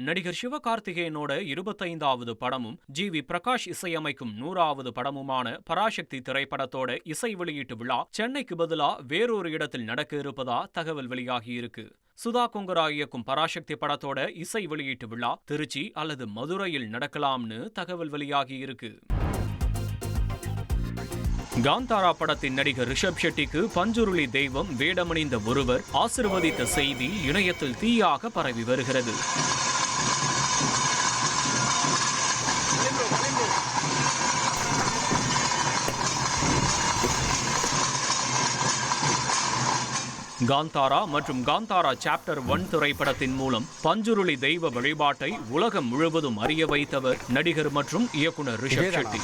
நடிகர் சிவகார்த்திகேயனோட 25வது படமும் ஜி.வி. பிரகாஷ் இசையமைக்கும் 100வது படமுமான பராசக்தி திரைப்படத்தோட இசை வெளியீட்டு விழா சென்னைக்கு பதிலா வேறொரு இடத்தில் நடக்க இருப்பதா தகவல் வெளியாகியிருக்கு. சுதா கொங்கரா இயக்கும் பராசக்தி படத்தோட இசை வெளியீட்டு விழா திருச்சி அல்லது மதுரையில் நடக்கலாம்னு தகவல் வெளியாகியிருக்கு. காந்தாரா படத்தின் நடிகர் ரிஷப் ஷெட்டிக்கு பஞ்சுருளி தெய்வம் வேடமணிந்த ஒருவர் ஆசிர்வதித்த செய்தி இணையத்தில் தீயாக பரவி வருகிறது. காந்தாரா மற்றும் காந்தாரா சாப்டர் 1 திரைப்படத்தின் மூலம் பஞ்சுருளி தெய்வ வழிபாட்டை உலகம் முழுவதும் அறிய வைத்தவர் நடிகர் மற்றும் இயக்குனர் ரிஷப் ஷெட்டி.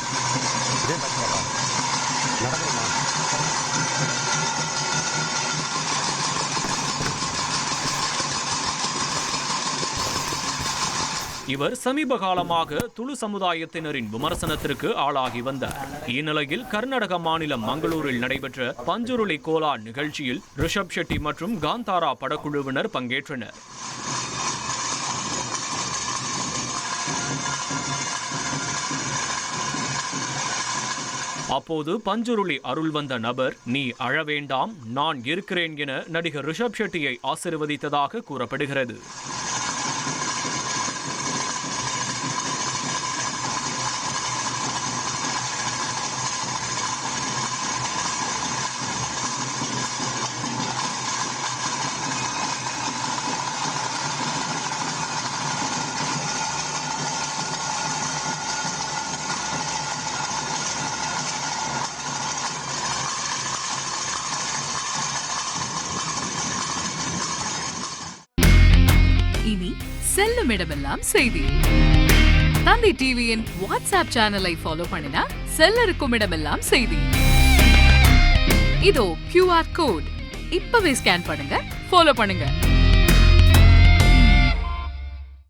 இவர் சமீப காலமாக துளு சமுதாயத்தினரின் விமர்சனத்திற்கு ஆளாகி வந்தார். இந்நிலையில் கர்நாடக மாநிலம் மங்களூரில் நடைபெற்ற பஞ்சுருளி கோலா நிகழ்ச்சியில் ரிஷப் ஷெட்டி மற்றும் காந்தாரா படக்குழுவினர் பங்கேற்றனர். அப்போது பஞ்சுருளி அருள் வந்த நபர் நீ அழ வேண்டாம் நான் இருக்கிறேன் என நடிகர் ரிஷப் ஷெட்டியை ஆசீர்வதித்ததாக கூறப்படுகிறது. இனி செல்லும் இடமெல்லாம் செய்தி. தந்தி டிவியின் வாட்ஸ்அப் சேனலை ஃபாலோ பண்ணினா செல்ல இருக்கும் இடமெல்லாம் செய்தி. இதோ QR கோட் இப்பவே ஸ்கேன் பண்ணுங்க, ஃபாலோ பண்ணுங்க.